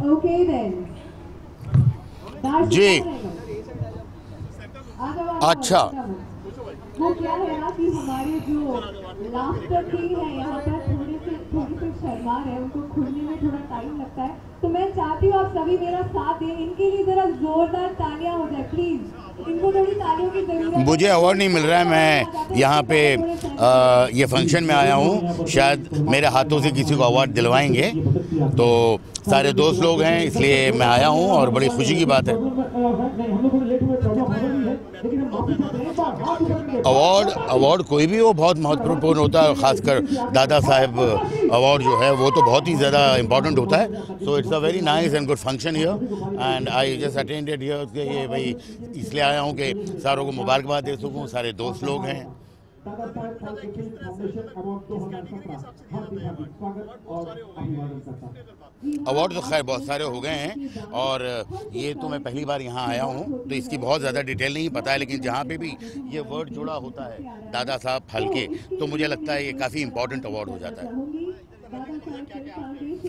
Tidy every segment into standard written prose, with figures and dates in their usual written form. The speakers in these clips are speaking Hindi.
Okay then. जी अच्छा वो क्या है ना कि हमारे जो लाफ्टर किंग है यहाँ पर थोड़ी से शर्मा है, उनको खुलने में थोड़ा टाइम लगता है, तो मैं चाहती हूँ आप सभी मेरा साथ दें, इनके लिए जरा जोरदार तालियां हो जाए प्लीज, इनको थोड़ी तालियों की जरूरत है। मुझे अवार्ड नहीं मिल रहा है, मैं यहाँ पे ये फंक्शन में आया हूँ, शायद मेरे हाथों से किसी को अवार्ड दिलवाएंगे, तो सारे दोस्त लोग हैं इसलिए मैं आया हूँ और बड़ी खुशी की बात है। अवार्ड कोई भी हो बहुत महत्वपूर्ण होता है, खासकर दादा साहब अवार्ड जो है वो तो बहुत ही ज़्यादा इम्पोर्टेंट होता है। So it's a very nice and good function here and I just attended here. ये भाई इसलिए आया हूँ कि सारों को मुबारकबाद दे सकूँ, सारे दोस्त लोग हैं। अवार्ड तो खैर बहुत सारे हो गए हैं और ये तो मैं पहली बार यहाँ आया हूँ तो इसकी बहुत ज़्यादा डिटेल नहीं पता है, लेकिन जहाँ पे भी ये वर्ड जुड़ा होता है दादा साहब फाल्के तो मुझे लगता है ये काफ़ी इम्पोर्टेंट अवार्ड हो जाता है।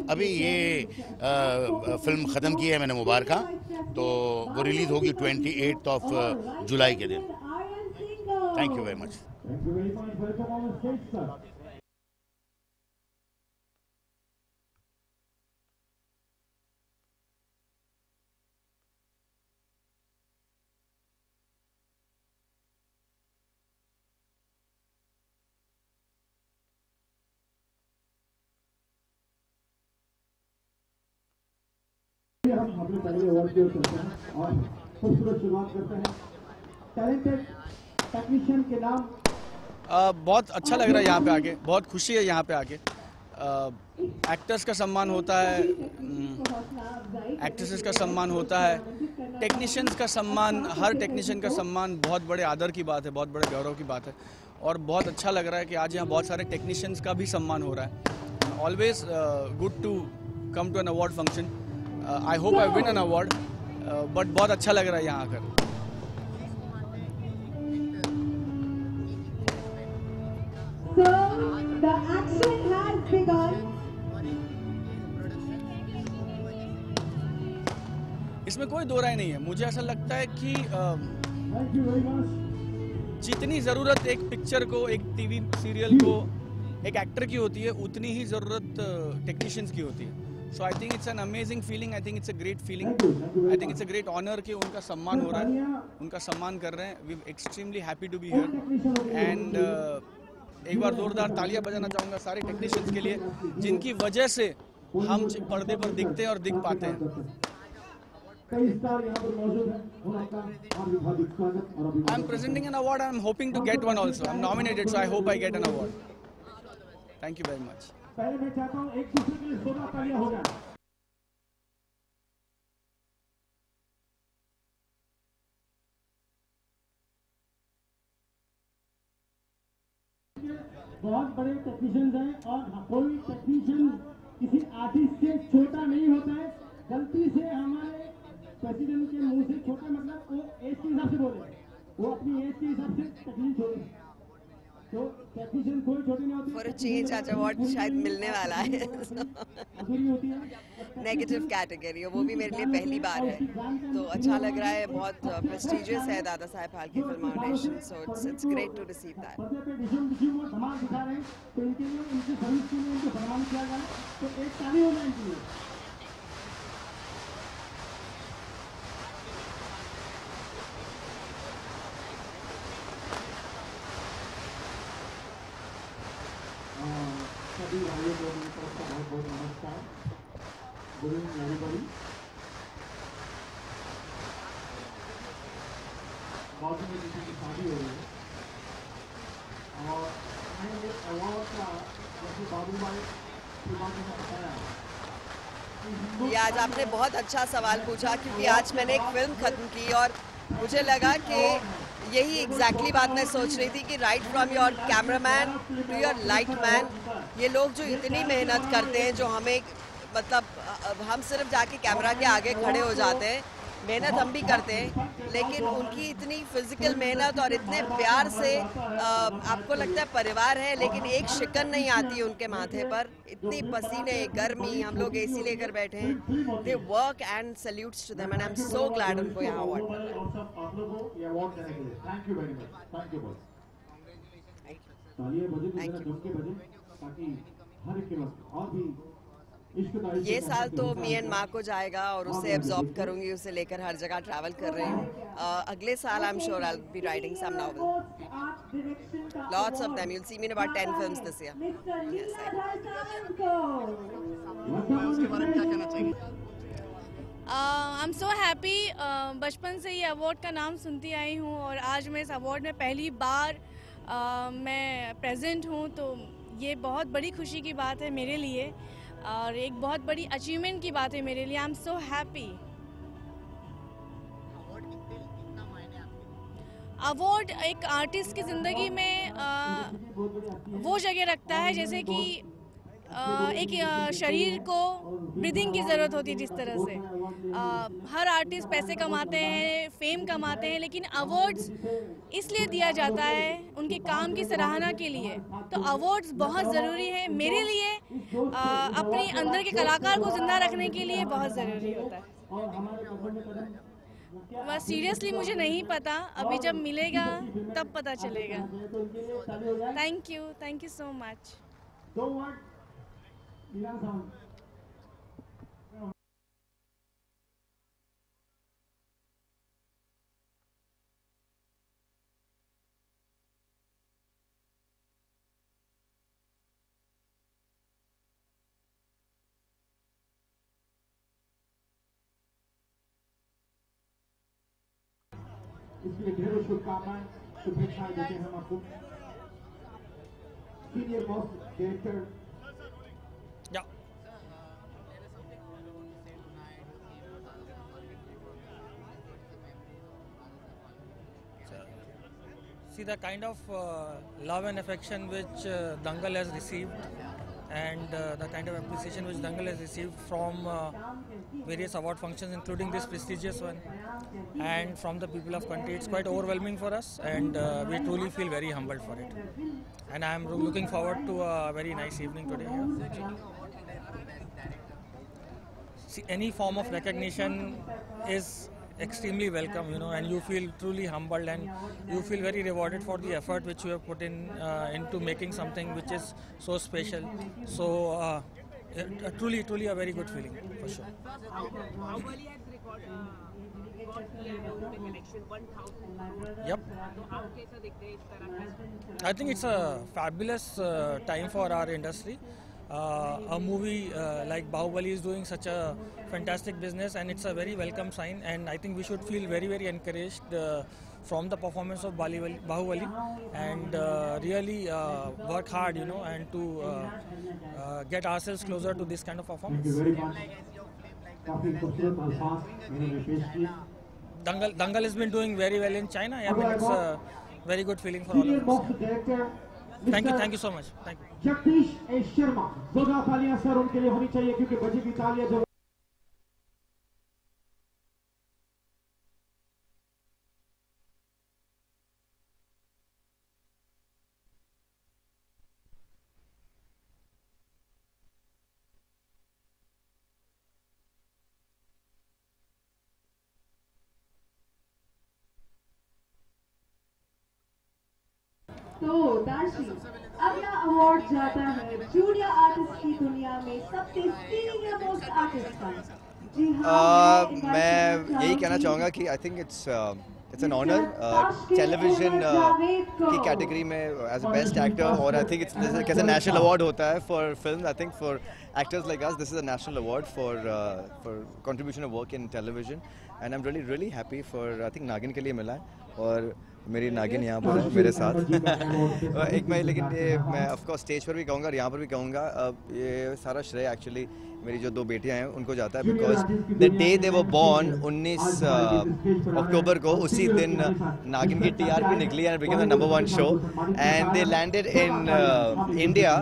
अभी ये फिल्म ख़त्म की है मैंने मुबारका, तो वो रिलीज़ होगी 28 जुलाई के दिन। Thank you very much. हम अपने पहले अवार्ड की ओर चलते हैं और खूबसूरत शुरुआत करते हैं टैलेंटेड टेक्नीशियन के नाम। बहुत अच्छा लग रहा है यहाँ पे आके, बहुत खुशी है यहाँ पे आके। एक्टर्स का सम्मान होता है, एक्ट्रेसेस का सम्मान होता है, टेक्नीशियंस का सम्मान, हर टेक्नीशियन का सम्मान बहुत बड़े आदर की बात है, बहुत बड़े गौरव की बात है और बहुत अच्छा लग रहा है कि आज यहाँ बहुत सारे टेक्नीशियंस का भी सम्मान हो रहा है। Always good to come to an award function. I hope I win an award, but बहुत अच्छा लग रहा है यहाँ आकर। So the action has begun. इसमें कोई दो राय नहीं है। मुझे ऐसा लगता है कि जितनी ज़रूरत एक पिक्चर को, एक टीवी सीरियल को, एक एक्टर की होती है, उतनी ही ज़रूरत टेक्नीशियंस की होती है। So I think it's an amazing feeling, I think it's a great feeling, I think it's a great honour कि उनका सम्मान हो रहा है, उनका सम्मान कर रहे हैं। We extremely happy to be here and एक बार जोरदार तालियां बजाना चाहूँगा सारे टेक्नीशियंस के लिए जिनकी वजह से हम पर्दे पर दिखते हैं और दिख पाते हैं। I am presenting an award, I am hoping to get one also, I am nominated, so I hope I get an award. Thank you very much. पहले मैं चाहता हूँ एक दूसरे के लिए जोरदार तालियां हो जाए। बहुत बड़े टेक्नीशियंस हैं और कोई टेक्नीशियन किसी आर्टिस्ट से छोटा नहीं होता है। गलती से हमारे प्रेसिडेंट के मुंह से छोटा मतलब वो एज के हिसाब से बोले, वो अपनी एज के हिसाब से टेक्नीशियन छोड़े, तो टेक्नीशियन कोई छोटे नहीं होते। फॉर अ चेंज आज अवार्ड शायद मिलने वाला है नेगेटिव कैटेगरी, वो भी मेरे लिए पहली बार है, तो अच्छा लग रहा है। बहुत प्रेस्टिजियस है Dadasaheb Phalke film foundation, so it's great to receive that. धमाल दिखा रहे हैं तो इनके लिए, उनकी सर्विस के लिए उनको सम्मान किया जाए, तो एक ताली हो जाए इनके लिए। सभी भाइयों को मेरी तरफ से बहुत बहुत नमस्कार। Good evening everybody. बाजू में किसी की शादी हो रही है और मैं ये अवार्ड का जैसे बाबू भाई ने बताया। ये आज आपने बहुत अच्छा सवाल पूछा क्योंकि आज मैंने एक फिल्म खत्म की और मुझे लगा कि यही एग्जैक्टली बात मैं सोच रही थी कि right from your cameraman to your light man, ये लोग जो इतनी मेहनत करते हैं, जो हमें मतलब हम सिर्फ जाके कैमरा के आगे खड़े हो जाते हैं, मेहनत हम भी करते हैं, लेकिन उनकी इतनी फिजिकल मेहनत और इतने प्यार से आपको लगता है परिवार है, लेकिन एक शिकन नहीं आती उनके माथे पर। इतनी पसीने, गर्मी, हम लोग एसी लेकर बैठे हैं। They work and salutes to them and I am so glad उनको यहाँ अवार्ड ये साल तो मी एंड माँ को जाएगा और उसे एब्जॉर्ब करूंगी, उसे लेकर हर जगह ट्रैवल कर रही हूँ। अगले साल I am sure I will be writing some novel, lots of them, you will see me in about 10 films this year. I am so happy. बचपन से ये अवार्ड का नाम सुनती आई हूँ और आज मैं इस अवार्ड में पहली बार मैं प्रेजेंट हूँ, तो ये बहुत बड़ी खुशी की बात है मेरे लिए और एक बहुत बड़ी अचीवमेंट की बात है मेरे लिए। आई एम सो हैप्पी। अवार्ड एक आर्टिस्ट की ज़िंदगी में वो जगह रखता है जैसे कि एक शरीर को ब्रीदिंग की ज़रूरत होती है, जिस तरह से हर आर्टिस्ट पैसे कमाते हैं, फेम कमाते हैं, लेकिन अवार्ड्स इसलिए दिया जाता है उनके काम की सराहना के लिए। तो अवार्ड्स बहुत ज़रूरी है मेरे लिए, अपने अंदर के कलाकार को ज़िंदा रखने के लिए बहुत ज़रूरी होता है। बस सीरियसली मुझे नहीं पता, अभी जब मिलेगा तब पता चलेगा। Thank you so much. इसके लिए ढेरों शुभकामनाएं, शुभेच्छाएं देते हैं हम आपको। Senior most director See the kind of love and affection which Dangal has received, and the kind of appreciation which Dangal has received from various award functions, including this prestigious one, and from the people of country. It's quite overwhelming for us, and we truly feel very humbled for it. And I am looking forward to a very nice evening today here. See, any form of recognition is extremely welcome, and you feel truly humbled and you feel very rewarded for the effort which you have put in into making something which is so special. So truly a very good feeling for sure. Yep. I think it's a fabulous time for our industry. A movie like Bahubali is doing such a fantastic business, and it's a very welcome sign, and I think we should feel very encouraged from the performance of Bahubali and really work hard, and to get ourselves closer to this kind of performance. Thank you very much. Dangal has been doing very well in China. I mean, it's a very good feeling for all of us. Thank you so much. Thank you. Jagdish Sharma, जोरदार तालियां सर उनके लिए होनी चाहिए, क्योंकि बजी की तालियां जो तो दार्शी, अगला अवार्ड जाता है जूनियर आर्टिस्ट की दुनिया में सबसे सीनियर मोस्ट आर्टिस्ट का। जी हाँ, मैं यही कहना चाहूँगा कि I think it's an honour television की कैटेगरी में एज अ बेस्ट एक्टर, और आई थिंक इट्स कैसे नेशनल अवार्ड होता है for film. I think for actors like us, this is a national award for contribution of work in television, and I'm really happy for, I think नागिन के लिए मिला है, और मेरी नागिन यहाँ पर है मेरे साथ। एक लेकिन ये मैं ऑफ कोर्स स्टेज पर भी कहूँगा और यहाँ पर भी कहूँगा, ये सारा श्रेय एक्चुअली मेरी जो दो बेटियाँ हैं उनको जाता है, because the day they were born 19 अक्टूबर को, उसी दिन नागिन की TRP निकली and became the number 1 show, and they landed in India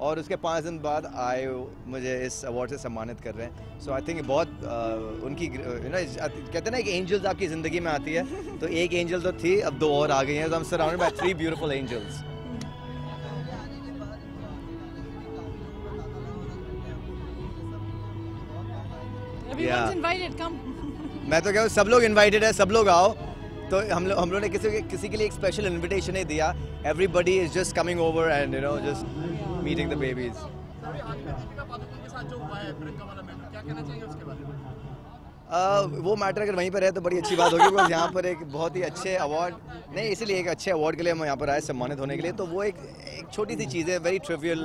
और उसके 5 दिन बाद आए मुझे इस अवार्ड से सम्मानित कर रहे हैं. सो आई थिंक बहुत उनकी कहते हैं ना एक एंजल्स आपकी ज़िंदगी में आती है, तो एक एंजल तो थी, अब 2 और आ गई हैं. So I'm surrounded by 3 beautiful angels. Everyone's invited, come. मैं तो कहूँ सब लोग इनवाइटेड है, सब लोग आओ. तो हम लोग ने किसी के लिए एक स्पेशल इनविटेशन नहीं दिया. Everybody is just coming over and just meeting the babies. वो मैटर अगर वहीं पर है तो बड़ी अच्छी बात होगी, बिकॉज यहाँ पर एक बहुत ही अच्छे अवार्ड नहीं, इसीलिए एक अच्छे अवार्ड के लिए हम यहाँ पर आए सम्मानित होने के लिए. तो वो एक छोटी सी चीज़ है, very trivial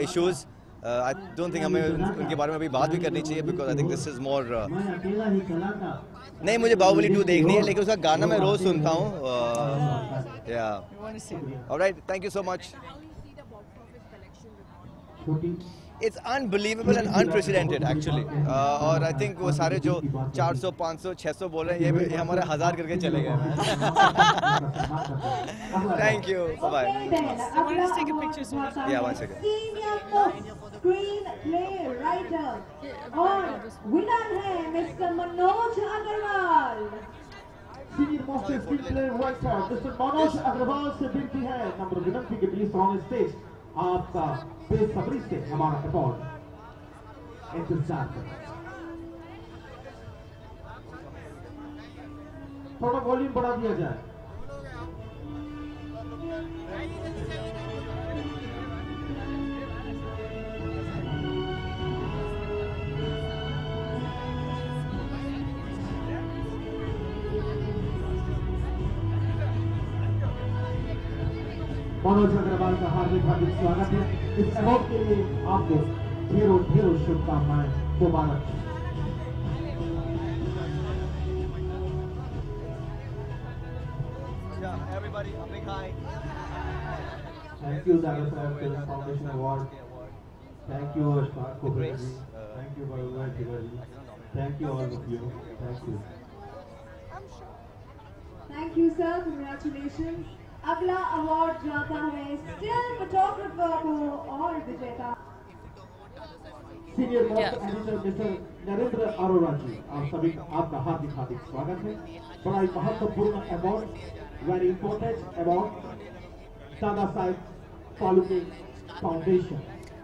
issues. I don't think हमें उनके बारे में अभी बात भी करनी चाहिए, because I think this is more. नहीं, मुझे बाहुबली 2 देखनी है, लेकिन उसका गाना मैं रोज सुनता हूँ. Alright, thank you so much. It's unbelievable and unprecedented actually. और I think वो सारे जो 400, 500, 600 बोल रहे हैं, ये हमारे 1000 करके चले गए. Thank you. Bye. I wanted to take a picture so much. Yeah, 1 second. Screenplay writer और winner है Mr. Manoj Agarwal. Senior Most Screenplay Writer Mr. Manoj Agarwal से विनती है नंबर विनती के प्लीज ऑन स्टेज. आपका बेसब्री से हमारा अवार्ड इंतजार करें. थोड़ा वॉल्यूम बढ़ा दिया जाए. मनोज अग्रवाल का हार्दिक हार्दिक स्वागत है. इस अवार्ड के लिए आपको ढेरों ढेरों शुभकामनाएं. मुबारक. Everybody, a big hi. Thank you, Dada Saheb Film Foundation Award. Thank you, Ashfaq Kohli. Thank you, Bharuva Tiwari. Thank you, all of you. Thank you. Thank you, sir. Congratulations. अगला अवार्ड जाता है स्टिल फोटोग्राफर को और विजेता senior most editor mister Narendra Arora ji. आप सभी का आपका हार्दिक हार्दिक स्वागत है. बड़ा ही महत्वपूर्ण award, very important award, Dada Saheb Phalke foundation.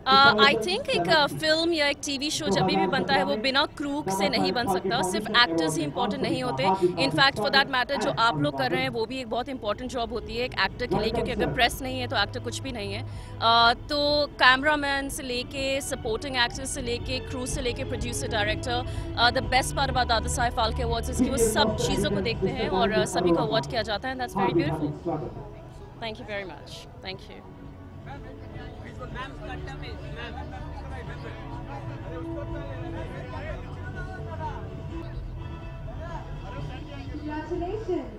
I think एक फिल्म या एक टीवी शो जब भी बनता है वो बिना क्रू से नहीं बन सकता. सिर्फ एक्टर्स ही इंपॉर्टेंट नहीं होते. इनफैक्ट फॉर दैट मैटर जो आप लोग कर रहे हैं वो भी एक बहुत इंपॉर्टेंट जॉब होती है एक एक्टर के लिए, क्योंकि अगर प्रेस नहीं है तो एक्टर कुछ भी नहीं है. तो कैमरामैन से लेके सपोर्टिंग एक्टर्स से लेके क्रू से लेके producer director, the best part about Dada Saheb Phalke awards इसकी वो सब चीज़ों को देखते हैं और सभी को अवार्ड किया जाता है. That's very beautiful. Thank you very much. Thank you. Congratulations.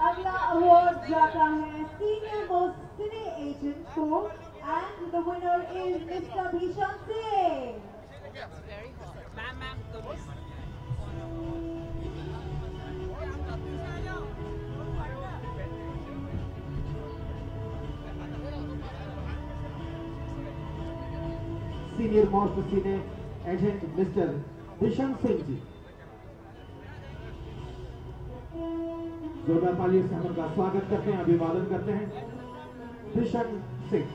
अगला अवार्ड जाता है सीनियर मोस्ट सिने एजेंट को and the winner is mister भीषण सिंह. सीनियर मोस्ट सिने एजेंट मिस्टर भीषण सिंह जी. जोरदार तालियों से हम उनका स्वागत करते हैं, अभिवादन करते हैं. भीषण सिंह.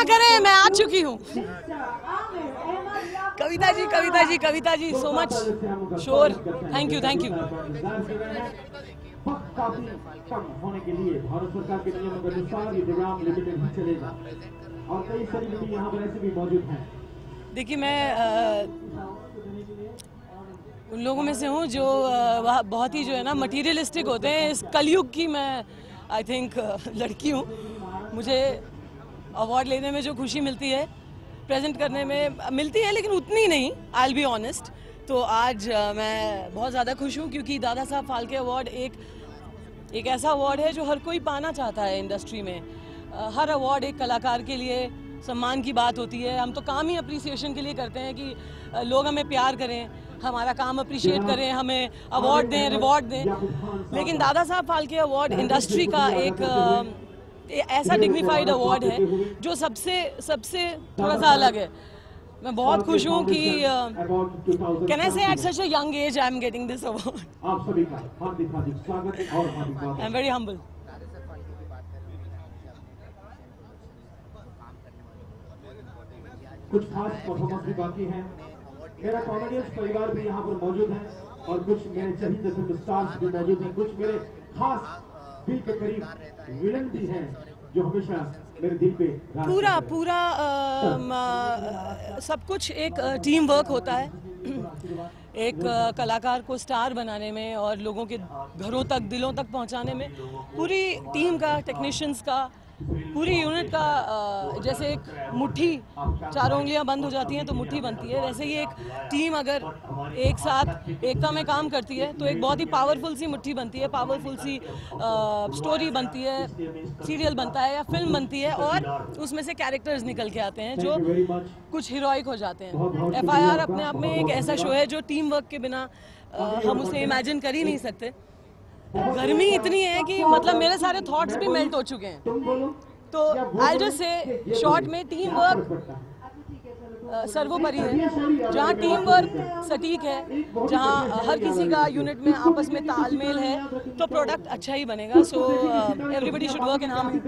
करें, मैं आ चुकी हूँ. Kavita ji so much. Sure. Thank you. वक्त काफी कम होने के लिए भारत सरकार के नियमों के अनुसार ये प्रोग्राम लिमिटेड ही चलेगा और कई सेलिब्रिटी यहाँ पर ऐसे भी मौजूद हैं। देखिए मैं उन लोगों में से हूँ जो बहुत ही जो है ना मटीरियलिस्टिक होते हैं। इस कलयुग की मैं आई थिंक लड़की हूँ। मुझे अवार्ड लेने में जो खुशी मिलती है प्रेजेंट करने में मिलती है, लेकिन उतनी नहीं, आई विल बी ऑनेस्ट। तो आज मैं बहुत ज़्यादा खुश हूँ क्योंकि दादा साहब फाल्के अवार्ड एक ऐसा अवार्ड है जो हर कोई पाना चाहता है इंडस्ट्री में। हर अवार्ड एक कलाकार के लिए सम्मान की बात होती है। हम तो काम ही अप्रिसिएशन के लिए करते हैं कि लोग हमें प्यार करें, हमारा काम अप्रिशिएट करें, हमें अवार्ड दें, रिवॉर्ड दें। लेकिन दादा साहब फाल्के अवार्ड इंडस्ट्री का एक ऐसा डिग्निफाइड अवार्ड है जो सबसे थोड़ा सा अलग है। मैं बहुत खुश हूँ कि can I say at such a young age I am getting this award. आप सभी का हार्दिक स्वागत और हार्दिक आई एम वेरी हम्बल। कुछ खास परफॉर्मेंस भी बाकी हैं। मेरा कॉमेडियंस परिवार भी यहाँ पर मौजूद है और कुछ मेरे चहीते फिल्म स्टार्स भी मौजूद हैं। कुछ मेरे खास दिल के करीब विलन भी हैं जो हमेशा मेरे दिल पे पूरा सब कुछ एक टीम वर्क होता है। एक कलाकार को स्टार बनाने में और लोगों के घरों तक, दिलों तक पहुंचाने में पूरी टीम का, टेक्नीशियंस का, पूरी यूनिट का जैसे एक मुट्ठी, चारों उंगलियां बंद हो जाती हैं तो मुट्ठी बनती है, वैसे ही एक टीम अगर एक साथ एकता में काम करती है तो एक बहुत ही पावरफुल सी मुट्ठी बनती है, पावरफुल सी स्टोरी बनती है, सीरियल बनता है या फिल्म बनती है और उसमें से कैरेक्टर्स निकल के आते हैं जो कुछ हीरोइक हो जाते हैं। FIR अपने आप में एक ऐसा शो है जो टीम वर्क के बिना हम उसे इमेजिन कर ही नहीं सकते। गर्मी इतनी है कि मतलब मेरे सारे थॉट्स भी मेल्ट हो चुके हैं। तो आई जस्ट से शॉर्ट में टीम वर्क सर्वोपरि है। जहाँ टीम वर्क सटीक है, जहाँ हर किसी का यूनिट में आपस में तालमेल है तो प्रोडक्ट अच्छा ही बनेगा। So everybody should work in harmony.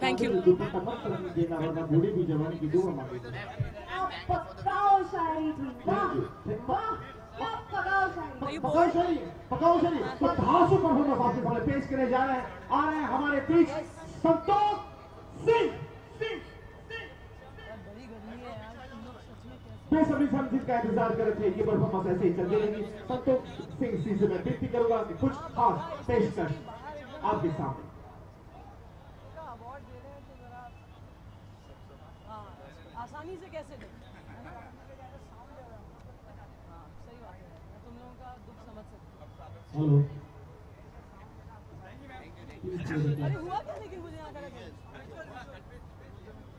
Thank you. तो धांसू परफॉर्मेंस आपके सामने पेश करने जा रहे हैं। आ रहे हैं हमारे बीच संतोष सिंह। बेसब्री से हम जिसका इंतजार कर रहे थे, ये परफॉर्मेंस ऐसे ही चलती रहेगी। संतोष सिंह जी से मैं विनती करूंगा कि कुछ खास पेशकश आपके सामने। आसानी से कैसे दे? सही बात है, तुम लोगों का दुख समझ सकते हो। अरे हुआ क्या लेकिन मुझे यहाँ करा।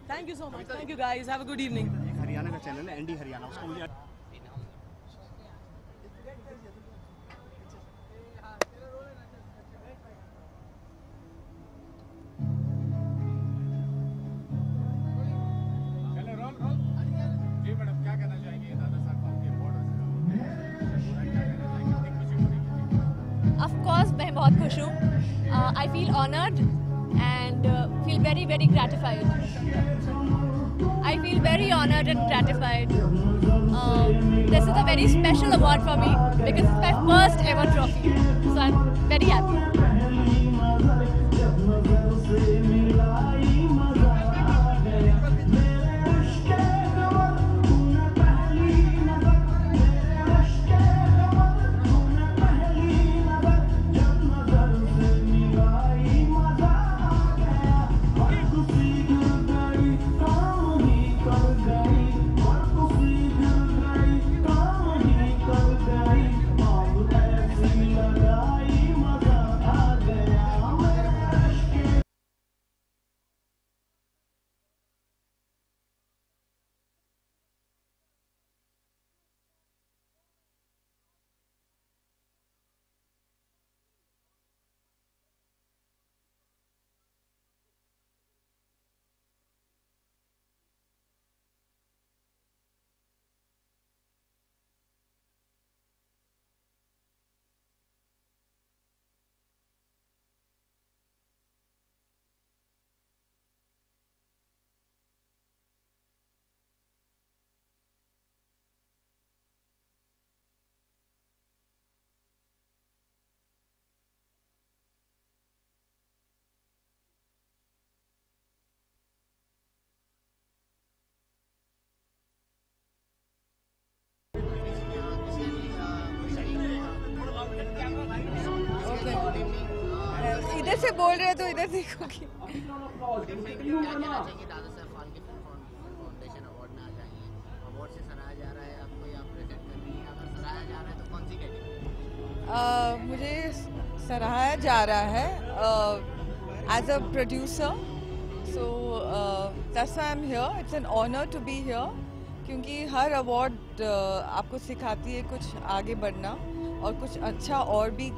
Thank you so much. Thank you guys, have a good evening. Haryana का चैनल है एनडी हरियाणा, उसको मुझे मैं बहुत खुश हूँ। I feel honoured and feel very very gratified. I feel very honoured and gratified. This is a very special award for me because it's my first ever trophy, so I am very happy. इधर से बोल रहे तो इधर देखोगी। मुझे सराहाया जा रहा है as a producer, so that's why I am here. It's an honour to be here, क्योंकि हर अवार्ड आपको सिखाती है कुछ आगे बढ़ना और कुछ अच्छा और भी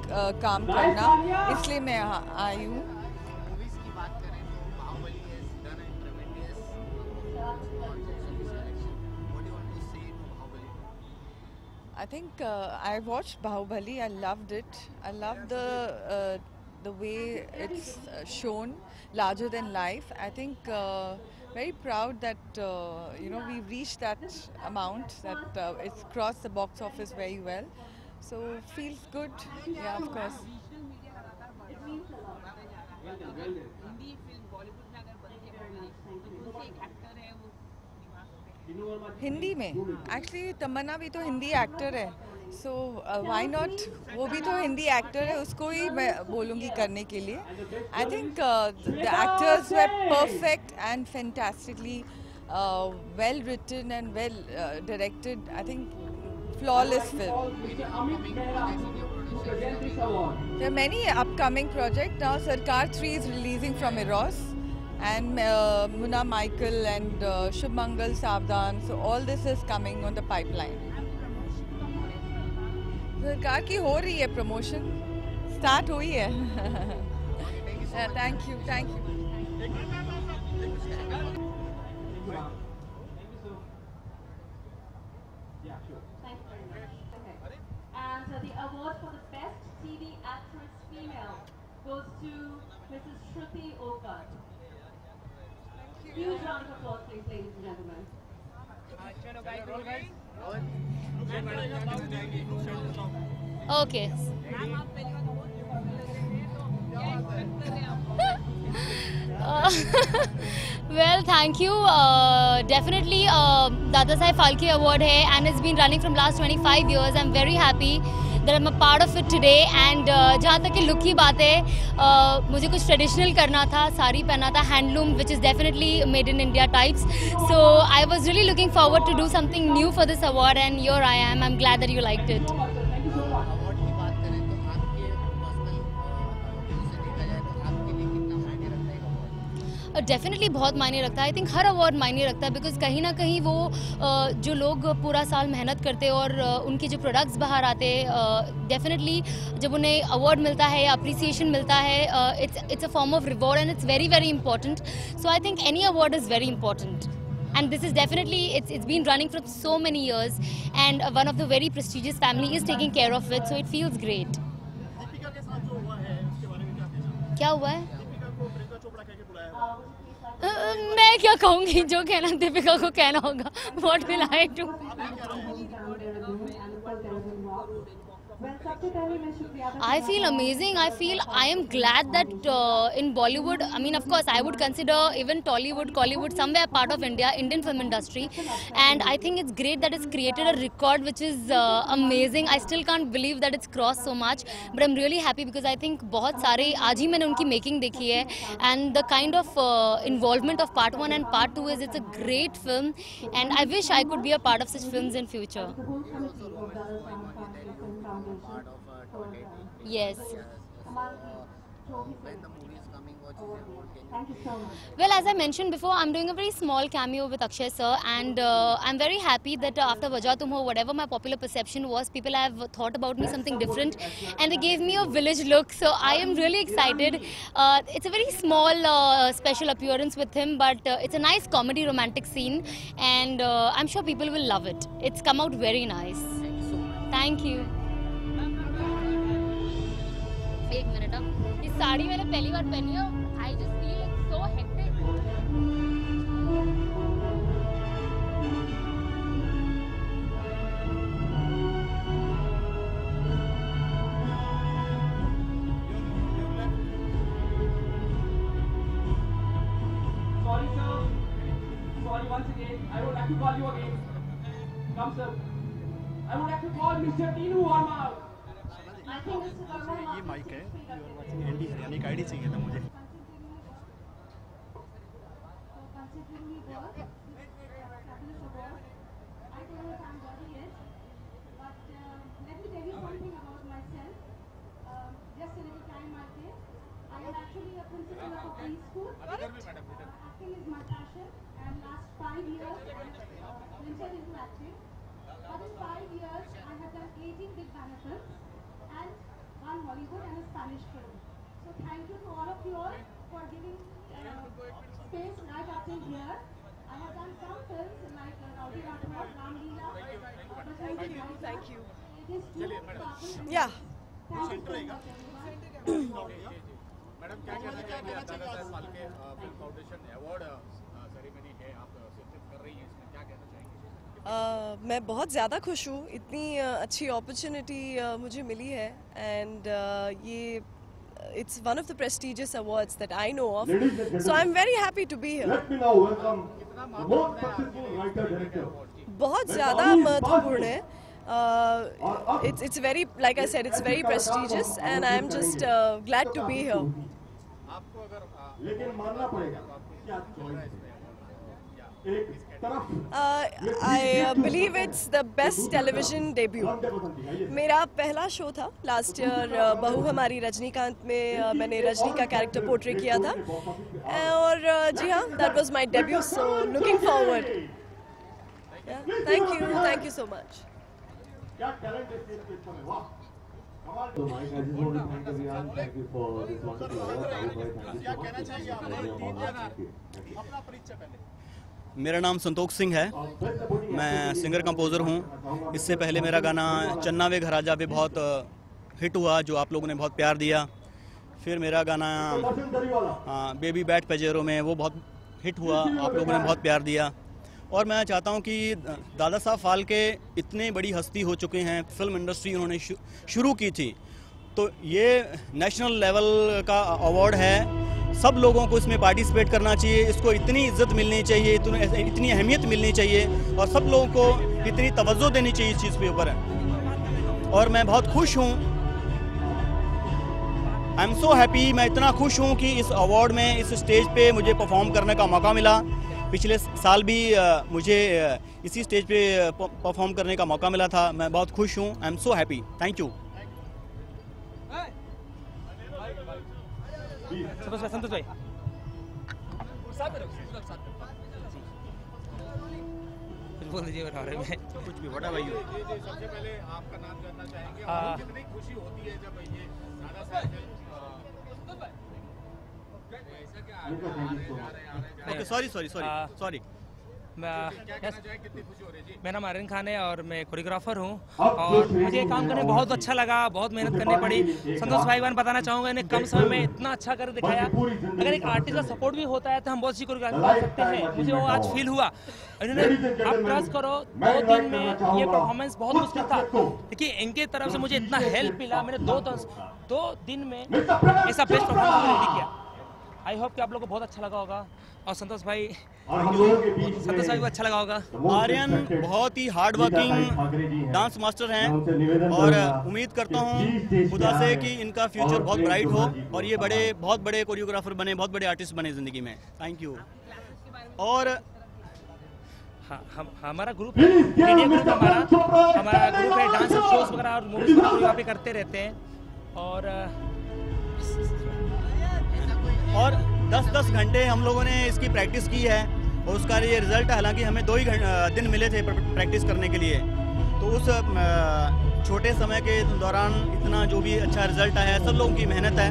काम करना, इसलिए मैं यहाँ आई हूँ। I think I watched Bahubali. I loved it. I loved the way it's shown, larger than life. I think very proud that we've reached that amount, that it's crossed the box office very well. So feels good. Yeah, of course. Hindi में एक्चुअली तमन्ना भी तो हिंदी एक्टर है, सो व्हाई नॉट, वो भी तो हिंदी एक्टर है, उसको ही मैं बोलूँगी करने के लिए। I think the actors were perfect and fantastically well written and well directed. I think flawless film. There are many upcoming projects now. Sarkar 3 is releasing from Eros, and Munna Michael and Shubh Mangal Savdan. So all this is coming on the pipeline. सरकार की हो रही है प्रमोशन, स्टार्ट हुई है। Thank you, thank you. And the award for the best TV actress female goes to Mrs. Shruti Oka. Huge round of applause, please, ladies and gentlemen. Okay. Well, thank you. Definitely, Dada Saheb Phalke Award hai, and it's been running from last 25 years. I'm very happy that I'm a part of it today. And जहाँ तक कि look की बात है, मुझे कुछ traditional करना था, साड़ी पहना था, handloom, which is definitely made in India types. So I was really looking forward to do something new for this award, and here I am. I'm glad that you liked it. Definitely बहुत मायने रखता है। आई थिंक हर अवार्ड मायने रखता है, बिकॉज कहीं ना कहीं वो जो लोग पूरा साल मेहनत करते हैं और उनके जो प्रोडक्ट्स बाहर आते हैं, डेफिनेटली जब उन्हें अवार्ड मिलता है या अप्रिसिएशन मिलता है, it's a form of reward and it's very very important. So I think any award is very important, and this is definitely, it's been running for so many years, and one of the very prestigious family is taking care of it, so it feels great. क्या हुआ है? मैं क्या कहूँगी, जो कहना दीपिका को कहना होगा। What will I do? I feel amazing. I am glad that in Bollywood, I mean, of course, I would consider even Tollywood, Collywood, somewhere part of India, Indian film industry. And I think it's great that it's created a record which is amazing. I still can't believe that it's crossed so much. But I'm really happy because I think बहुत सारे, आज ही मैंने उनकी making देखी है. And the kind of involvement of part 1 and part 2 is, it's a great film. And I wish I could be a part of such films in future. Yes. Well, as I mentioned before, I'm doing a very small cameo with Akshay sir, and I'm very happy that after Wajah Tum Ho, whatever my popular perception was, people have thought about me something different, and they gave me a village look. So I am really excited. It's a very small special appearance with him, but it's a nice comedy romantic scene, and I'm sure people will love it. It's come out very nice. Thank you. एक मिनट, अब इस साड़ी मैंने पहली बार पहनी है। I just feel it's so hectic. Sorry sir, sorry once again. I would like to call you again. Come sir. I would like to call Mr. Tinu Verma. I think Mr. Verma ये माइक है, यू आर वाचिंग एंडी हरियाणा, एक आईडी चाहिए था मुझे। Acting is my passion, and last 5 years I have ventured into acting. But in 5 years, I have done 18 big banner films and 1 Hollywood and a Spanish film. So thank you to all of you all for giving space live acting here. I have done some films like Rowdy Rathore, Ram Leela. Thank you. It is too powerful. Yeah. Thank you so much, everyone. Madam क्या कहना चाहेंगे? Dada Saheb Phalke film foundation award ceremony है, आप शिरकत कर रही हैं इसमें, क्या कहना चाहेंगे? मैं बहुत ज़्यादा खुश हूँ, इतनी अच्छी अपॉर्चुनिटी मुझे मिली है एंड ये it's one of the prestigious awards that I know of, so I'm very happy to be here. बहुत ज़्यादा महत्वपूर्ण है. It's very, like I said, it's very prestigious, and I'm just glad to be here. I believe it's the best television debut. मेरा पहला शो था लास्ट ईयर, बहू हमारी रजनीकांत में मैंने रजनी का कैरेक्टर पोर्ट्रे किया था, और जी हाँ, that was my debut, so looking forward. Yeah, thank you so much. क्या टैलेंट है स्टेज पे में, वाह कमाल. तो mic I just want to thank everyone, thank you for this wonderful award. क्या कहना चाहिए अपना परिचय पहले? मेरा नाम संतोष सिंह है, मैं सिंगर कंपोज़र हूँ. इससे पहले मेरा गाना चन्ना वे घर आजा वे बहुत हिट हुआ, जो आप लोगों ने बहुत प्यार दिया. फिर मेरा गाना बेबी बैट पेजेरो में, वो बहुत हिट हुआ, आप लोगों ने बहुत प्यार दिया. और मैं चाहता हूं कि दादा साहब फाल्के इतने बड़ी हस्ती हो चुके हैं, फिल्म इंडस्ट्री उन्होंने शुरू की थी, तो ये नेशनल लेवल का अवार्ड है. सब लोगों को इसमें पार्टिसिपेट करना चाहिए, इसको इतनी इज्जत मिलनी चाहिए, इतनी अहमियत मिलनी चाहिए, और सब लोगों को इतनी तवज्जो देनी चाहिए इस चीज़ के ऊपर. और मैं बहुत खुश हूँ, आई एम सो हैप्पी. मैं इतना खुश हूँ कि इस अवार्ड में, इस स्टेज पे मुझे परफॉर्म करने का मौका मिला. पिछले साल भी मुझे इसी स्टेज पे परफॉर्म करने का मौका मिला था. मैं बहुत खुश हूँ, I am so happy. Thank you. Santosh भाई, बोल दीजिए, बता रहे हैं कुछ भी बता भाई. सबसे पहले आपका नाम जानना चाहेंगे, कितनी खुशी होती है जब ये दादा साहब ओके, सॉरी. मेरा नाम आर्यन खान है और मैं कोरियोग्राफर हूँ, और मुझे काम करने में बहुत अच्छा लगा, बहुत मेहनत करनी पड़ी. संतोष भाई बहन बताना चाहूँगा, इन्हें कम समय में इतना अच्छा कर दिखाया. अगर एक आर्टिस्ट का सपोर्ट भी होता है तो हम बहुत सी कोरियोग्राफी कर सकते हैं. मुझे वो आज फील हुआ. इन्होंने, आप ट्रस्ट करो, 2 दिन में ये परफॉर्मेंस बहुत मुश्किल था. देखिए, इनके तरफ से मुझे इतना हेल्प मिला. मैंने 2 दिन में ऐसा बेस्ट परफॉर्मेंस रेडी किया. आई होप कि आप लोगों को बहुत अच्छा लगा होगा, और संतोष भाई को अच्छा लगा होगा. आर्यन बहुत ही हार्ड वर्किंग डांस मास्टर हैं, और उम्मीद करता हूँ खुदा से कि इनका फ्यूचर बहुत ब्राइट हो, और ये बहुत बड़े कोरियोग्राफर बने, बहुत बड़े आर्टिस्ट बने ज़िंदगी में. Thank you. और हमारा ग्रुप है, मीडिया ग्रुप हमारा ग्रुप है, डांस शोज वगैरह और मूवीज कोरियोग्राफी करते रहते हैं. और 10-10 घंटे हम लोगों ने इसकी प्रैक्टिस की है, और उसका ये रिज़ल्ट है. हालांकि हमें 2 ही दिन मिले थे प्रैक्टिस करने के लिए, तो उस छोटे समय के दौरान इतना जो भी अच्छा रिज़ल्ट आया है, सब लोगों की मेहनत है.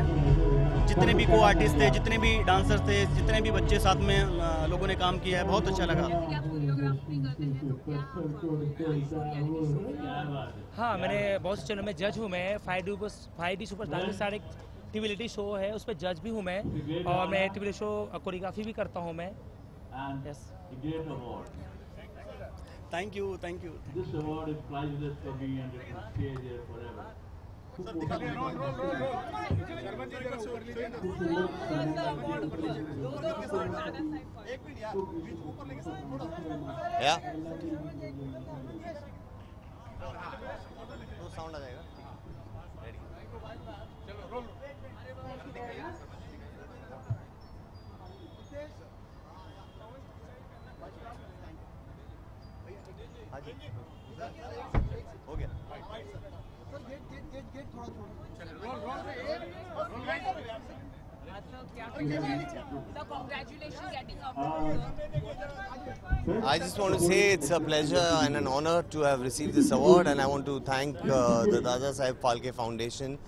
जितने भी को आर्टिस्ट थे, जितने भी डांसर थे, जितने भी बच्चे साथ में लोगों ने काम किया है, बहुत अच्छा लगा. हाँ, मैंने बहुत से चैनल में जज हूँ. मैं 5D सुपरस्टार स्टार एक टीवी शो है, उस पर जज भी हूँ मैं, और मैं टीवी शो कोरियोग्राफी भी करता हूँ मैं. Yes. Thank you. This award is priceless for me and it will stay there forever. या साउंड आ जाएगा. हो गया। I just want to say it's a pleasure and an honor to have received this award, and I want to thank the Dada Saheb Phalke Foundation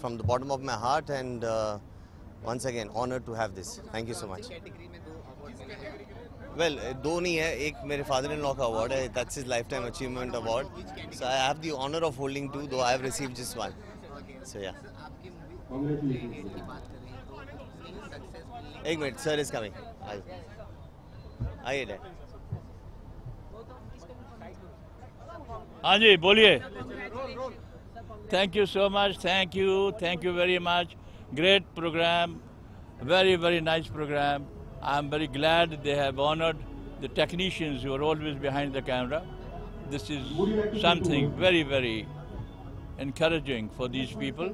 from the bottom of my heart, and once again honored to have this. Thank you so much. Well, दो नहीं है, एक मेरे father-in-law का award है, that's his lifetime achievement award. So I have the honor of holding two, though I have received just one. So yeah. एक मिनट, sir is coming. आइए डैड। हाँ जी बोलिए। Thank you so much. Thank you very much. Great program, very nice program. I'm very glad they have honored the technicians who are always behind the camera. This is something very encouraging for these people,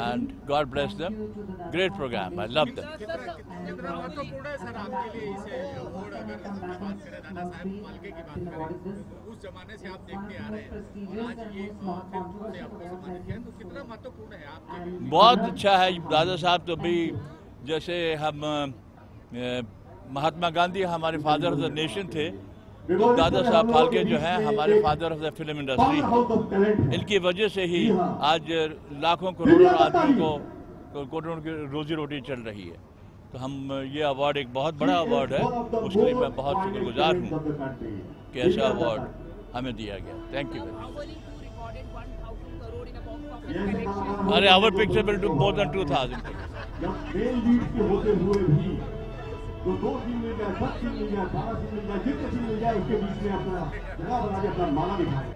and God bless them. Great program. I love them. कितना महत्वपूर्ण है सर आपके लिए इसे अवार्ड, अगर बात करें दादा साहब फाल्के की बात करें, उस जमाने से आप देखते आ रहे हैं और आज ये फिल्म से आपको सम्मानित किया, तो कितना महत्वपूर्ण है आपके लिए? बहुत अच्छा है दादा साहब। तो भी जैसे हम महात्मा गांधी हमारे फादर ऑफ द नेशन थे, तो दादा साहब फाल्के जो हैं हमारे father of the film industry. इनकी वजह से ही आज लाखों करोड़ों आदमी को करोड़ों की रोजी रोटी चल रही है। तो हम ये अवार्ड एक बहुत बड़ा अवार्ड है, उसके लिए मैं बहुत शुक्रगुजार हूँ कि ऐसा अवार्ड हमें दिया गया। Thank you. अरे our picture will do more than 2000। तो 2 सीन मिल जाए, 7 सीन मिल जाए, 12 सीन मिल जाए, जितने सीन मिल जाए उसके बीच में अपना जगह बना के अपना माला दिखाए।